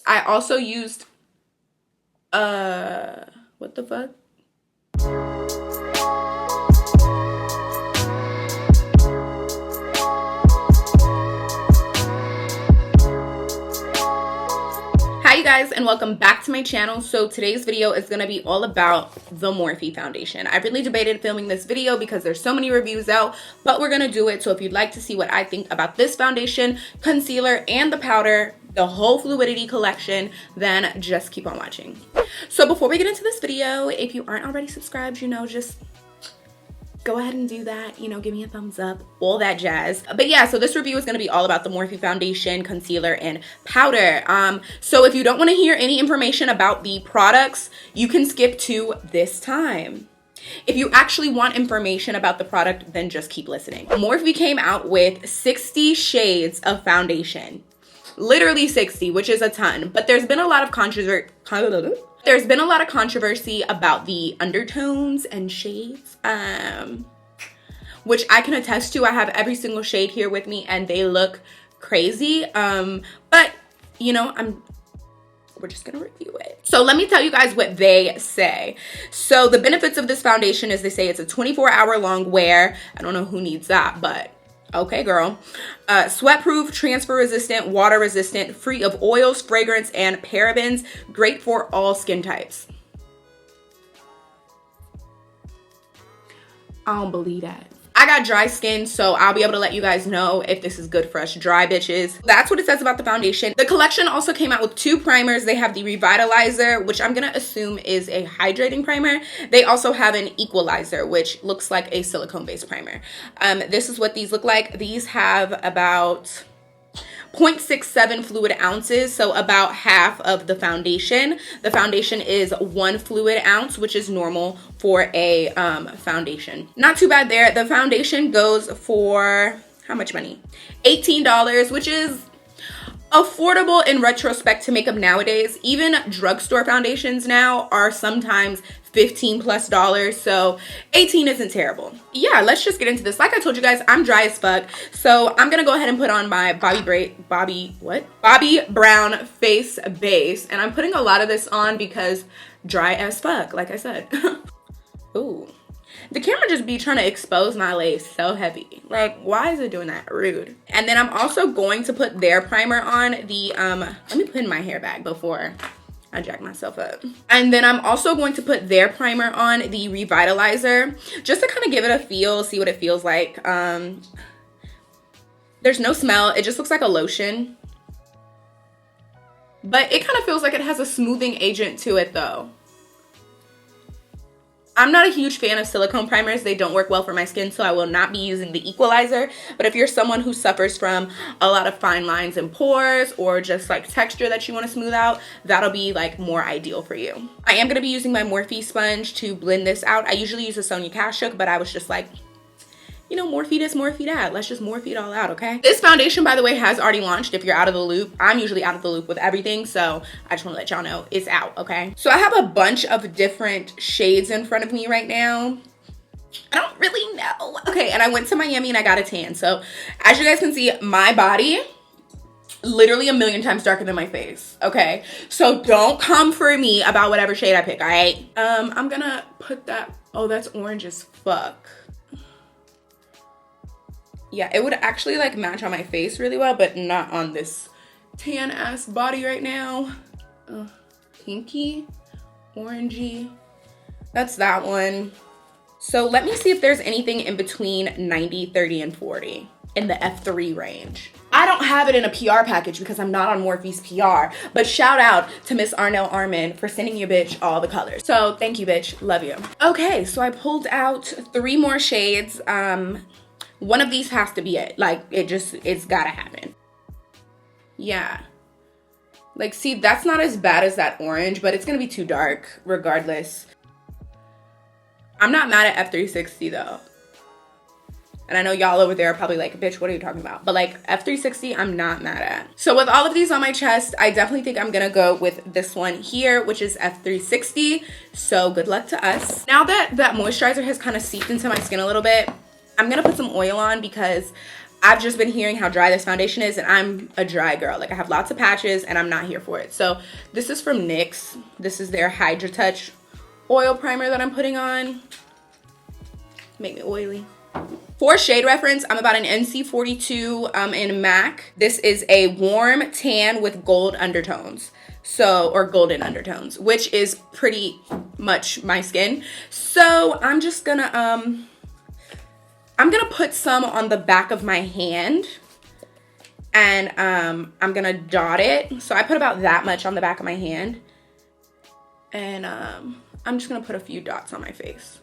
I also used, what the fuck? Hi you guys, and welcome back to my channel. So today's video is going to be all about the Morphe foundation. I really debated filming this video because there's so many reviews out, but we're going to do it. So if you'd like to see what I think about this foundation, concealer, and the powder, the whole Fluidity collection, then just keep on watching. So before we get into this video, if you aren't already subscribed, you know, just go ahead and do that, you know, give me a thumbs up, all that jazz. But yeah, so this review is going to be all about the Morphe foundation, concealer, and powder. So if you don't want to hear any information about the products, you can skip to this time. If you actually want information about the product, then just keep listening. Morphe came out with 60 shades of foundation. Literally 60, which is a ton. But there's been a lot of controversy about the undertones and shades, which I can attest to. I have every single shade here with me and they look crazy. But you know, we're just gonna review it. So let me tell you guys what they say. So the benefits of this foundation is they say it's a 24-hour long wear. I don't know who needs that, but okay, girl. Sweat proof, transfer resistant, water resistant, free of oils, fragrance, and parabens. Great for all skin types. I don't believe that. I got dry skin, so I'll be able to let you guys know if this is good for us dry bitches. That's what it says about the foundation. The collection also came out with 2 primers. They have the Revitalizer, which I'm gonna assume is a hydrating primer. They also have an equalizer, which looks like a silicone-based primer. This is what these look like. These have about 0.67 fluid ounces, so about half of the foundation. The foundation is 1 fluid ounce, which is normal for a foundation. Not too bad there. The foundation goes for, how much money? $18, which is affordable in retrospect to makeup nowadays. Even drugstore foundations now are sometimes $15+, so 18 isn't terrible. Yeah, let's just get into this. Like I told you guys, I'm dry as fuck, so I'm gonna go ahead and put on my Bobbi Brown face base, and I'm putting a lot of this on because dry as fuck, like I said. Ooh, the camera just be trying to expose my lace so heavy. Like, why is it doing that? Rude. And then I'm also going to put their primer on the let me put in my hair bag before I jack myself up. And then I'm also going to put their primer on, the Revitalizer, just to kind of give it a feel, see what it feels like. There's no smell. It just looks like a lotion. But it kind of feels like it has a smoothing agent to it though. I'm not a huge fan of silicone primers. They don't work well for my skin, so I will not be using the equalizer. But if you're someone who suffers from a lot of fine lines and pores or just like texture that you want to smooth out, that'll be like more ideal for you. I am going to be using my Morphe sponge to blend this out. I usually use a Sonia Kashuk, but I was just like, you know, Morphe this, Morphe that. Let's just Morphe it all out, okay? This foundation, by the way, has already launched. If you're out of the loop, I'm usually out of the loop with everything, so I just want to let y'all know it's out, okay? So I have a bunch of different shades in front of me right now. I don't really know. Okay, and I went to Miami and I got a tan. So as you guys can see, my body literally 1,000,000 times darker than my face, okay? So don't come for me about whatever shade I pick, all right? I'm gonna put that, oh, that's orange as fuck. Yeah, it would actually like match on my face really well, but not on this tan ass body right now. Pinky, orangey, that's that one. So let me see if there's anything in between 90, 30, and 40 in the F3 range. I don't have it in a PR package because I'm not on Morphe's PR, but shout out to Miss Arnell Armin for sending your bitch all the colors. So thank you, bitch, love you. Okay, so I pulled out 3 more shades. One of these has to be it. Like, it's gotta happen. Yeah. Like, see, that's not as bad as that orange, but it's gonna be too dark regardless. I'm not mad at F360 though. And I know y'all over there are probably like, bitch, what are you talking about? But like F360, I'm not mad at. So with all of these on my chest, I definitely think I'm gonna go with this one here, which is F360. So good luck to us. Now that that moisturizer has kind of seeped into my skin a little bit, I'm gonna put some oil on because I've just been hearing how dry this foundation is, and I'm a dry girl. Like, I have lots of patches, and I'm not here for it. So this is from NYX. This is their Hydra Touch oil primer that I'm putting on. Make me oily. For shade reference, I'm about an NC42 in MAC. This is a warm tan with gold undertones. So, or golden undertones, which is pretty much my skin. So I'm just gonna, I'm gonna put some on the back of my hand, and I'm gonna dot it. So I put about that much on the back of my hand, and I'm just gonna put a few dots on my face.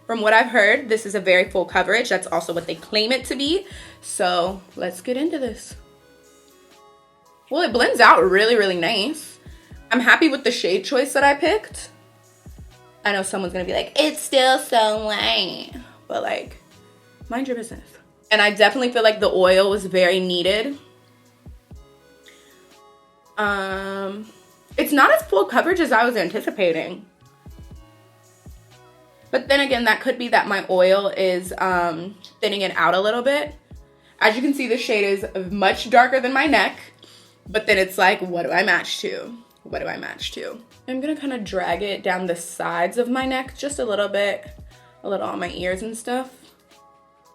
From what I've heard, this is a very full coverage. That's also what they claim it to be. So let's get into this. Well, it blends out really, really nice. I'm happy with the shade choice that I picked. I know someone's gonna be like, it's still so light. But like, mind your business. And I definitely feel like the oil was very needed. It's not as full coverage as I was anticipating. But then again, that could be that my oil is thinning it out a little bit. As you can see, the shade is much darker than my neck. But then it's like, what do I match to? What do I match to? I'm gonna kind of drag it down the sides of my neck just a little bit. A little on my ears and stuff.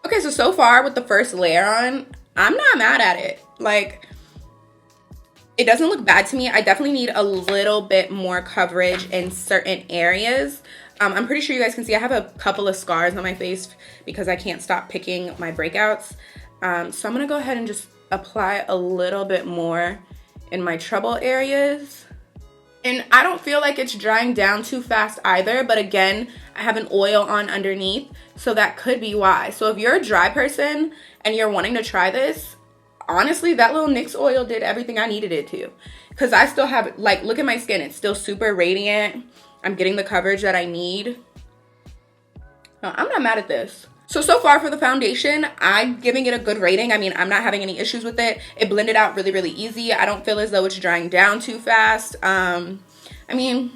Okay, so far with the first layer on, I'm not mad at it. Like, it doesn't look bad to me. I definitely need a little bit more coverage in certain areas. I'm pretty sure you guys can see I have a couple of scars on my face because I can't stop picking my breakouts. So I'm gonna go ahead and just apply a little bit more in my trouble areas. And I don't feel like it's drying down too fast either, but again, I have an oil on underneath, so that could be why. So if you're a dry person and you're wanting to try this, honestly, that little NYX oil did everything I needed it to. Because I still have, like, look at my skin. It's still super radiant. I'm getting the coverage that I need. I'm not mad at this. So far for the foundation, I'm giving it a good rating. I mean, I'm not having any issues with it. It blended out really, really easy. I don't feel as though it's drying down too fast. I mean,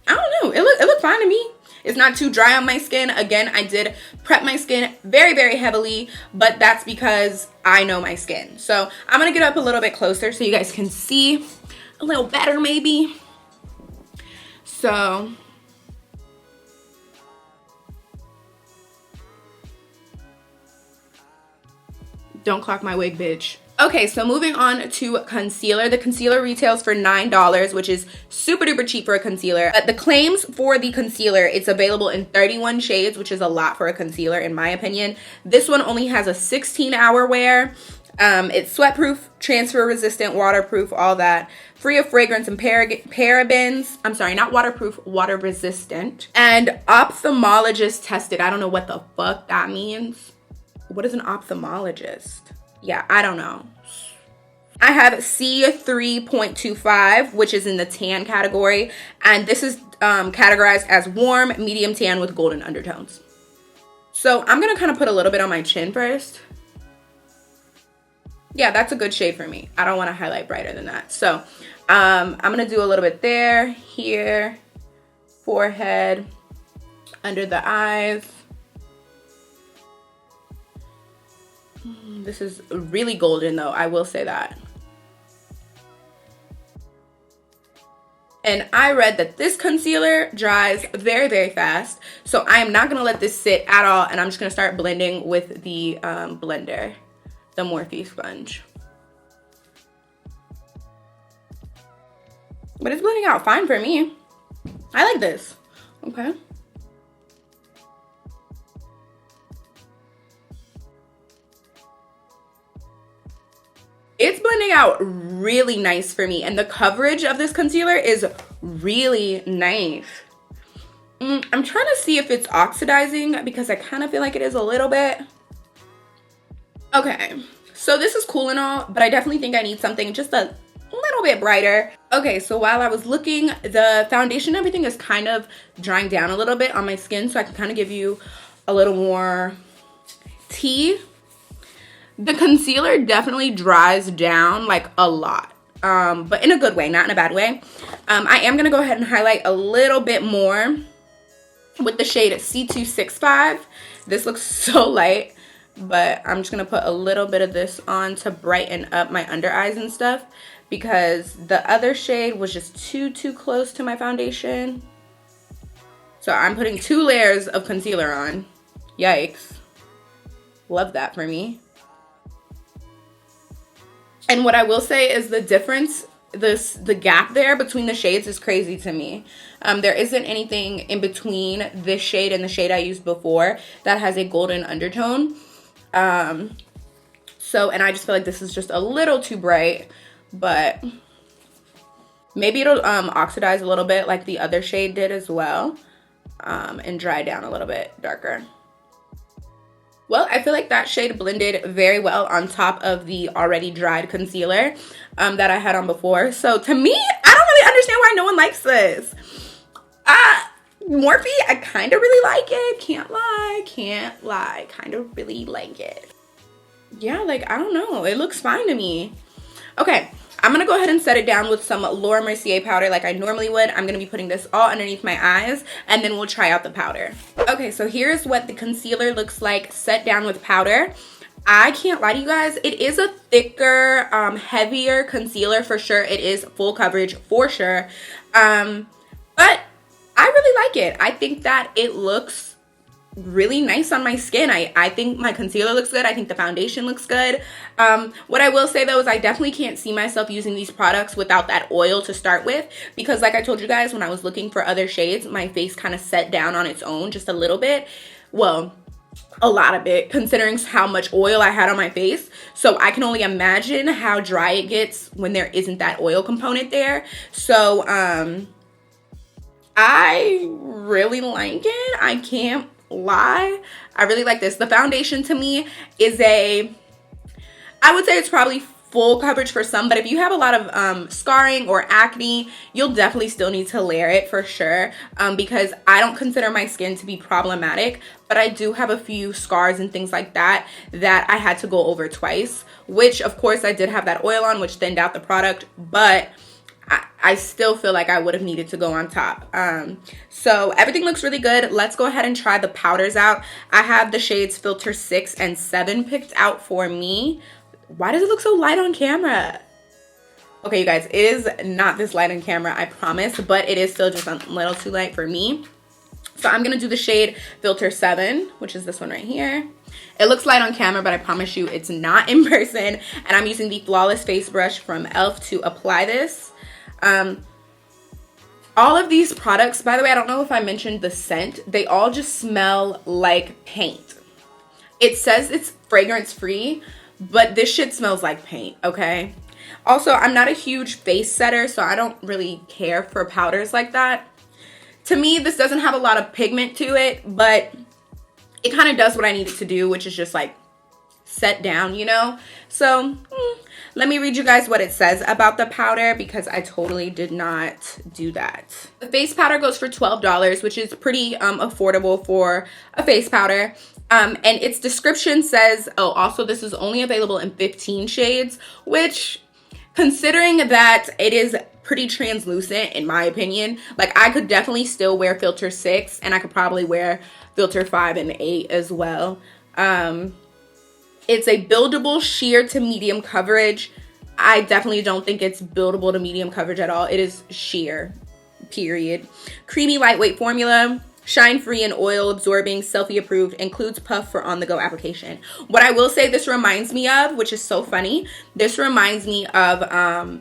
I don't know. It looked fine to me. It's not too dry on my skin. Again, I did prep my skin very, very heavily, but that's because I know my skin. So I'm gonna get up a little bit closer so you guys can see a little better maybe. So don't clock my wig, bitch. Okay, so moving on to concealer. The concealer retails for $9, which is super duper cheap for a concealer. But the claims for the concealer, it's available in 31 shades, which is a lot for a concealer in my opinion. This one only has a 16-hour wear. It's sweat-proof, transfer-resistant, waterproof, all that. Free of fragrance and parabens. I'm sorry, not waterproof, water-resistant. And ophthalmologist tested. I don't know what the fuck that means. What is an ophthalmologist? Yeah, I don't know. I have C3.25, which is in the tan category. And this is categorized as warm, medium tan with golden undertones. So I'm going to kind of put a little bit on my chin first. Yeah, that's a good shade for me. I don't want to highlight brighter than that. So I'm going to do a little bit there, here, forehead, under the eyes. This is really golden though, I will say that. And I read that this concealer dries very, very fast. So I am not going to let this sit at all. And I'm just going to start blending with the blender, the Morphe sponge. But it's blending out fine for me. I like this. Okay. It's blending out really nice for me, and the coverage of this concealer is really nice. I'm trying to see if it's oxidizing because I kind of feel like it is a little bit. Okay, so this is cool and all, but I definitely think I need something just a little bit brighter. Okay, so while I was looking, the foundation, everything is kind of drying down a little bit on my skin, so I can kind of give you a little more tea. The concealer definitely dries down like a lot, but in a good way, not in a bad way. I am going to go ahead and highlight a little bit more with the shade C265. This looks so light, but I'm just gonna put a little bit of this on to brighten up my under eyes and stuff, because the other shade was just too close to my foundation. So I'm putting 2 layers of concealer on. Yikes. Love that for me. And what I will say is the difference, the gap there between the shades is crazy to me. There isn't anything in between this shade and the shade I used before that has a golden undertone. And I just feel like this is just a little too bright, but maybe it'll oxidize a little bit like the other shade did as well, and dry down a little bit darker. Well, I feel like that shade blended very well on top of the already dried concealer that I had on before. So to me, I don't really understand why no one likes this. Morphe, I kind of really like it. Can't lie. Kind of really like it. Yeah, like, I don't know. It looks fine to me. Okay, I'm going to go ahead and set it down with some Laura Mercier powder like I normally would. I'm going to be putting this all underneath my eyes, and then we'll try out the powder. Okay, so here's what the concealer looks like set down with powder. I can't lie to you guys. It is a thicker, heavier concealer for sure. It is full coverage for sure. But I really like it. I think that it looks really nice on my skin. I think my concealer looks good. I think the foundation looks good. What I will say though is I definitely can't see myself using these products without that oil to start with, because like I told you guys, when I was looking for other shades, my face kind of set down on its own just a little bit. Well, a lot of it, considering how much oil I had on my face. So I can only imagine how dry it gets when there isn't that oil component there. So I really like it. I can't lie. I really like this. The foundation to me is I would say it's probably full coverage for some, but if you have a lot of scarring or acne, you'll definitely still need to layer it for sure, because I don't consider my skin to be problematic, but I do have a few scars and things like that that I had to go over twice, which of course I did have that oil on, which thinned out the product, but I still feel like I would have needed to go on top. So everything looks really good. Let's go ahead and try the powders out. I have the shades Filter 6 and 7 picked out for me. Why does it look so light on camera? Okay, you guys, it is not this light on camera, I promise, but it is still just a little too light for me. So I'm gonna do the shade Filter 7, which is this one right here. It looks light on camera, but I promise you it's not in person. And I'm using the Flawless Face Brush from e.l.f. to apply this. All of these products, by the way, I don't know if I mentioned the scent, they all just smell like paint. It says it's fragrance free, but this shit smells like paint, okay? Also, I'm not a huge face setter, so I don't really care for powders like that. To me, this doesn't have a lot of pigment to it, but it kind of does what I need it to do, which is just like set down, you know? So, let me read you guys what it says about the powder, because I totally did not do that. The face powder goes for $12, which is pretty affordable for a face powder. And its description says, oh, also this is only available in 15 shades, which, considering that it is pretty translucent in my opinion, like I could definitely still wear Filter 6 and I could probably wear Filter 5 and 8 as well. It's a buildable sheer to medium coverage. I definitely don't think it's buildable to medium coverage at all. It is sheer, period. Creamy, lightweight formula. Shine free and oil absorbing, selfie approved, includes puff for on the go application. What I will say this reminds me of, which is so funny, this reminds me of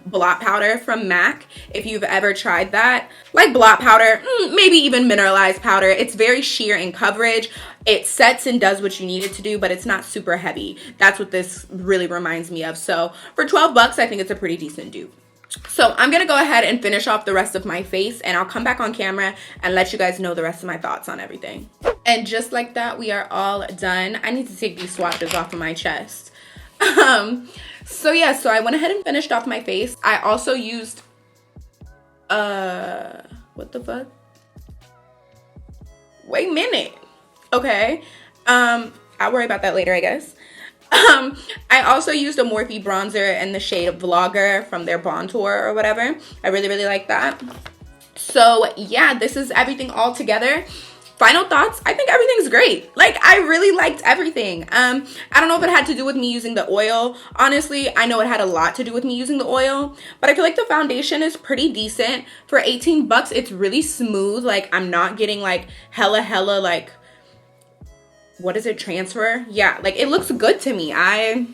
blot powder from MAC. If you've ever tried that, like blot powder, maybe even mineralized powder. It's very sheer in coverage. It sets and does what you need it to do, but it's not super heavy. That's what this really reminds me of. So for 12 bucks, I think it's a pretty decent dupe. So I'm gonna go ahead and finish off the rest of my face, and I'll come back on camera and let you guys know the rest of my thoughts on everything. And just like that, we are all done. I need to take these swatches off of my chest. So yeah, so I went ahead and finished off my face. I also used, what the fuck? Wait a minute. Okay. I'll worry about that later, I guess. I also used a Morphe bronzer in the shade Vlogger from their Bond Tour or whatever. I really, really like that. So yeah, this is everything all together. final thoughts, I think everything's great. Like, I really liked everything. I don't know if it had to do with me using the oil. Honestly, I know it had a lot to do with me using the oil, but I feel like the foundation is pretty decent. For 18 bucks, it's really smooth. Like, I'm not getting like hella like, what is it, transfer? Yeah, like it looks good to me. I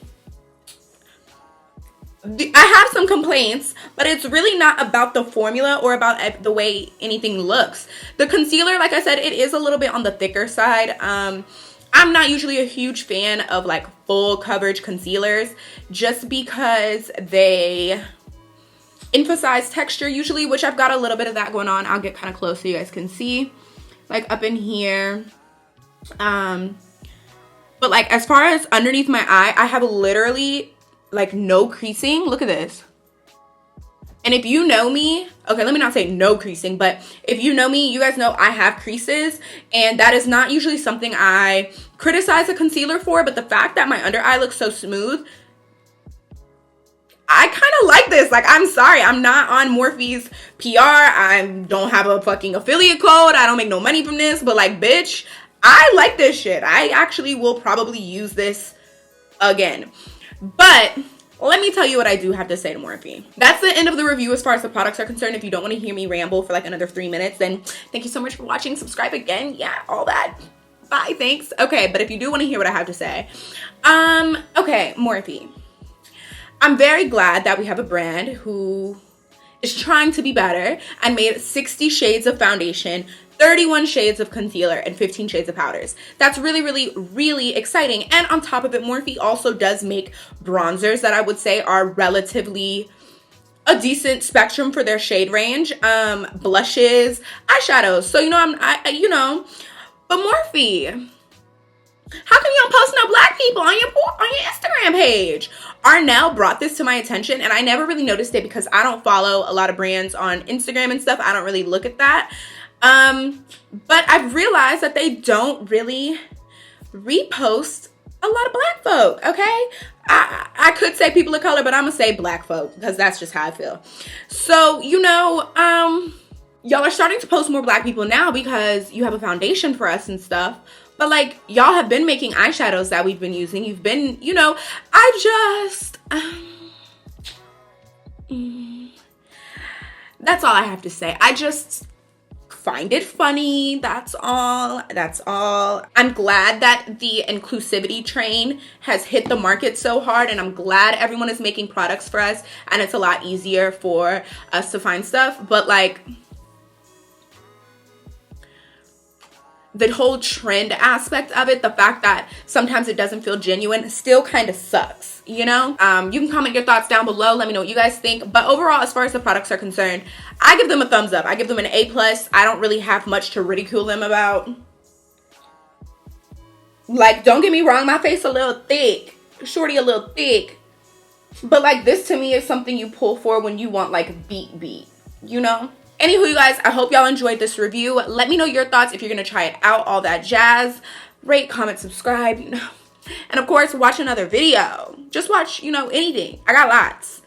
have some complaints, but it's really not about the formula or about the way anything looks. The concealer, like I said, it is a little bit on the thicker side. I'm not usually a huge fan of like full coverage concealers just because they emphasize texture usually, which I've got a little bit of that going on. I'll get kind of close so you guys can see, like up in here. But like as far as underneath my eye, I have literally like no creasing. Look at this. And if you know me, okay, let me not say no creasing, but if you know me, you guys know I have creases, and that is not usually something I criticize a concealer for, but the fact that my under eye looks so smooth, I kind of like this. Like, I'm sorry, I'm not on Morphe's PR. I don't have a fucking affiliate code. I don't make no money from this, but like, bitch, I like this shit. I actually will probably use this again. But let me tell you what I do have to say to Morphe. That's the end of the review as far as the products are concerned. If you don't want to hear me ramble for like another 3 minutes, then thank you so much for watching. Subscribe again. Yeah, all that. Bye, thanks. Okay, but if you do want to hear what I have to say. Okay, Morphe. I'm very glad that we have a brand who is trying to be better and made 60 shades of foundation, 31 shades of concealer, and 15 shades of powders. That's really exciting. And on top of it, Morphe also does make bronzers that I would say are relatively a decent spectrum for their shade range. Blushes, eyeshadows. So, you know, but Morphe, how come you don't post no black people on your Instagram page? Arnell brought this to my attention, and I never really noticed it because I don't follow a lot of brands on Instagram and stuff. I don't really look at that. But I've realized that they don't really repost a lot of black folk, okay? I could say people of color, but I'm gonna say black folk because that's just how I feel. So, you know, y'all are starting to post more black people now because you have a foundation for us and stuff. But like, y'all have been making eyeshadows that we've been using. You've been, you know, that's all I have to say. I just find it funny. That's all. I'm glad that the inclusivity train has hit the market so hard, and I'm glad everyone is making products for us, and it's a lot easier for us to find stuff. But like, the whole trend aspect of it, the fact that sometimes it doesn't feel genuine, still kind of sucks, you know? You can comment your thoughts down below. Let me know what you guys think. But overall, as far as the products are concerned, I give them a thumbs up. I give them an A+. I don't really have much to ridicule them about. Like, don't get me wrong, my face a little thick. Shorty a little thick. But like, this to me is something you pull for when you want like beat, you know? Anywho, you guys, I hope y'all enjoyed this review. Let me know your thoughts if you're going to try it out, all that jazz. Rate, comment, subscribe, you know. And of course, watch another video. Just watch, you know, anything. I got lots.